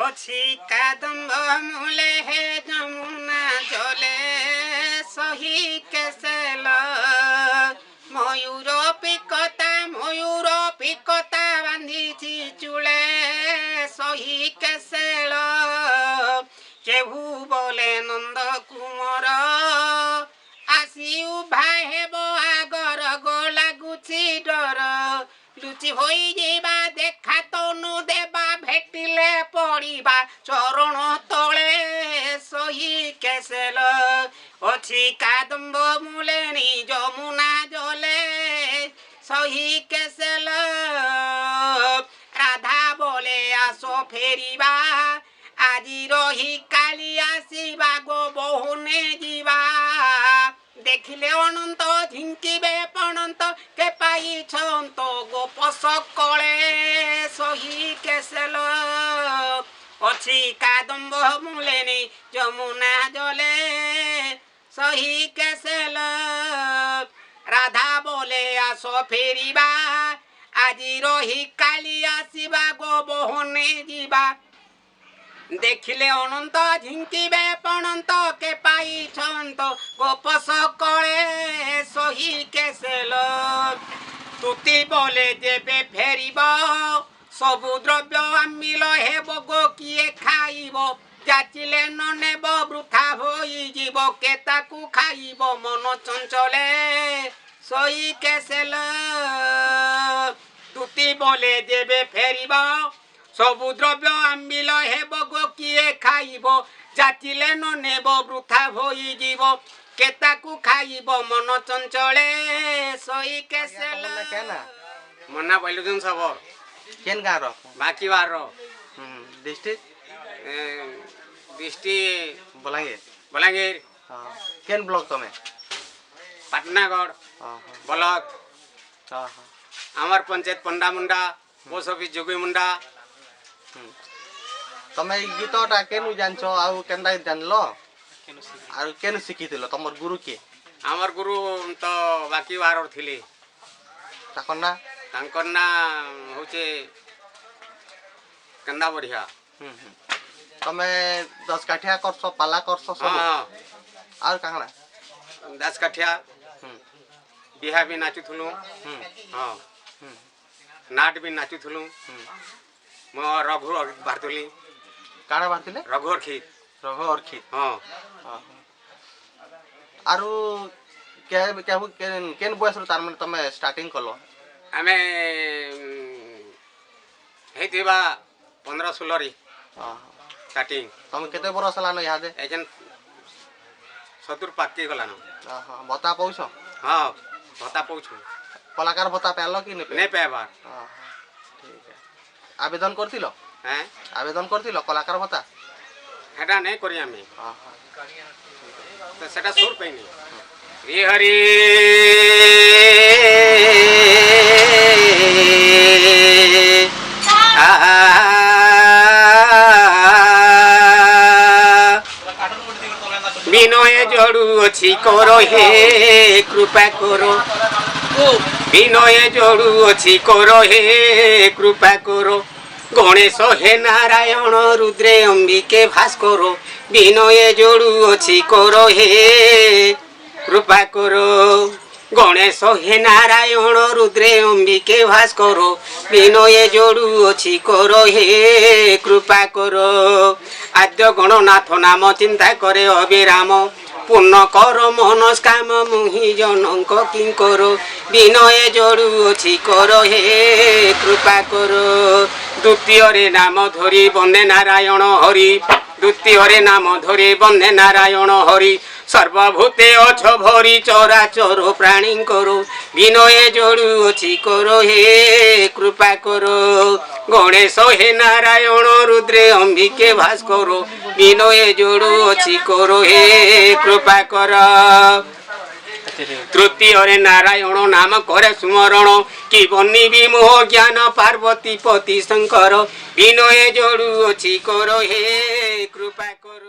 ଅଛି କାଦମ୍ବ ମୂଳେ ହେ ଯମୁନା ଜଲେ ସହି କେସେଲ ମୟୂର ପିକତା ବାନ୍ଧିଛି ଚୂଳେ ସହି କେସେଳ କେହୁ ବୋଲେ ନନ୍ଦ କୁମର ଆସି ଉଭା ହେବ ଆଗର ଗୋ ଲାଗୁଛି ଡର ଲୁଚି ହୋଇଯିବା ଦେଖା ତନୁ ଦେବା ଭେଟିଲେ ପଡ଼ିବା ଚରଣ ତଳେ ସହି କେସେଲ ଅଛି କାଦମ୍ବ ମୂଳେ ଯମୁନା ଜଲେ ସହି କେସେଲ ରାଧା ବୋଲେ ଆସ ଫେରିବା ଆଜି ରହି କାଲି ଆସିବା ଗୋ ବହୁନେ ଯିବା ଦେଖିଲେ ଅନନ୍ତ ଝିଙ୍କିବେ ପଣନ୍ତ କେ ପାଇଛନ୍ତ ଗୋପସ କଳେ ସହି କେସେଲ ଅଛି କାଦମ୍ବ ମୂଳେ ଯମୁନା ଜଲେ ସହି କେସେଲ ରାଧା ବୋଲେ ଆସ ଫେରିବା ଆଜି ରହି କାଲି ଆସିବା ଗୋ ବହୁନେ ଯିବା ଦେଖିଲେ ଅନନ୍ତ ଝିଙ୍କିବେ ପଣନ୍ତ କେ ପାଇଛନ୍ତ ଗୋପସ କଳେ ସହି କେସେଲ ତୁତି ବୋଲେ ଯେବେ ଫେରିବ ସବୁ ଦ୍ରବ୍ୟ ଆମିଲ ହେବ ଗୋ କିଏ ଖାଇବ ଯାଚିଲେ ନ ନେବ ବୃଥା ହୋଇଯିବ କେ ତାକୁ ଖାଇବ ମନ ଚଞ୍ଚଳେ ସହି କେସେଲ ତୁତି ବୋଲେ ଯେବେ ଫେରିବ ସବୁ ଦ୍ରବ୍ୟ ଆମ୍ବିଲ ହେବ ଗୋ କିଏ ଖାଇବ ଯାଚିଲେ ନ ନେବ ବୃଥା ହୋଇଯିବ କେ ତାକୁ ଖାଇବ ମନ ଚଞ୍ଚଳେ ସହି କେସେଲ ମନା ବୈଲୁଜନ ସବର କେନ୍ ଗାଁର ବାକି ବାର ଡିଷ୍ଟ୍ରିକ୍ଟ ବଲାଙ୍ଗୀର କେନ୍ ବ୍ଲକ ତମେ ପାଟନାଗଡ଼ ବ୍ଲକ আমার পঞ্চায়েত পন্ডা মুন্ডা পোস্ট অফিস যোগী মুন্ডা ତମେ ଏଇ ଗୀତଟା କେନୁ ଜାଣିଛ ଆଉ କେନ୍ତା ଜାଣିଲ ଆଉ କେନୁ ଶିଖିଥିଲ ତମର ଗୁରୁ କିଏ আমার গুরু তো বাকি বারর থিলে ତାଙ୍କର ନା তাঙ্কর না হচ্ছে কেন্দা বড়িয়া ତମେ ଦଶ କାଠିଆ କରଛ ପାଲା କରଛ ସବୁ ଆଉ କାଣା দাস কাঠিয়া বিহা ବି ନାଚୁଥିଲୁ ହଁ ନାଟ ବି ନାଚୁଥିଲୁ ମୋ ରଘୁ ବାହାରୁଥିଲି କାଣା ବାହାରିଥିଲେ ରଘୁର କ୍ଷୀର ହଁ ଆରୁ କେନ୍ ବୟସରୁ ତାର ମାନେ ତମେ ଷ୍ଟାର୍ଟିଂ କଲ ଆମେ ହେଇଥିବା 15-16 ଷ୍ଟାର୍ଟିଂ ତମେ କେତେ ବରଷ ହେଲାନ ଇହାଦେ ଏଜେନ୍ 70 ପାକି ଗଲାନ ଭତ୍ତା ପାଉଛ ହଁ ଭତ୍ତା ପାଉଛୁ କଳାକାର ଭତ୍ତା ପାଇଲ କି ନାଇଁ ପାଇବାର ଠିକ୍ ଆବେଦନ କରିଥିଲ ଆବେଦନ କରିଥିଲ କଳାକାର ଭତ୍ତା ହେଟା ନାଇଁ କରି ଆମେ ତ ସେଟା ସୁର ପାଇନି ହରି বিনয় জড়ু অছি কর হে কৃপা কর বিনয় জড়ু অছি কর হে কৃপা কর গণেশ হে নারায়ণ রুদ্রে অম্বিকে ভাস্কর বিনয় জড়ু অছি কর হে কৃপা কর গণেশ হে নারায়ণ রুদ্রে অম্বিকে ভাস্কর বিনয় জড়ু অছি কর হে কৃপা কর আদ্য গণনাথ নাম চিন্তা করে অবিরাম পূর্ণ কর মনস্কাম মুহি জনক কিঙ্কর বিনয় জড়ু অছি কর হে কৃপা কর দ্বিতীয়রে নাম ধরি বন্দে নারায়ণ হরি দ্বিতীয়রে নাম ধরি বন্দে নারায়ণ হরি সর্বভূতে অছ ভরি চরাচর প্রাণী কর বিনয় জড়ু অছি কর হে কৃপা কর গণেশ হে নারায়ণ রুদ্রে অম্বিকে ভাস্কর বিনয় জড়ু অছি কর হে কৃপা কর তৃতীয়রে নারায়ণ নাম করে সুমরণ কি বনিবি মোহ জ্ঞান পার্বতী পতি শঙ্কর বিনয় জড়ু অছি কর হে কৃপা কর।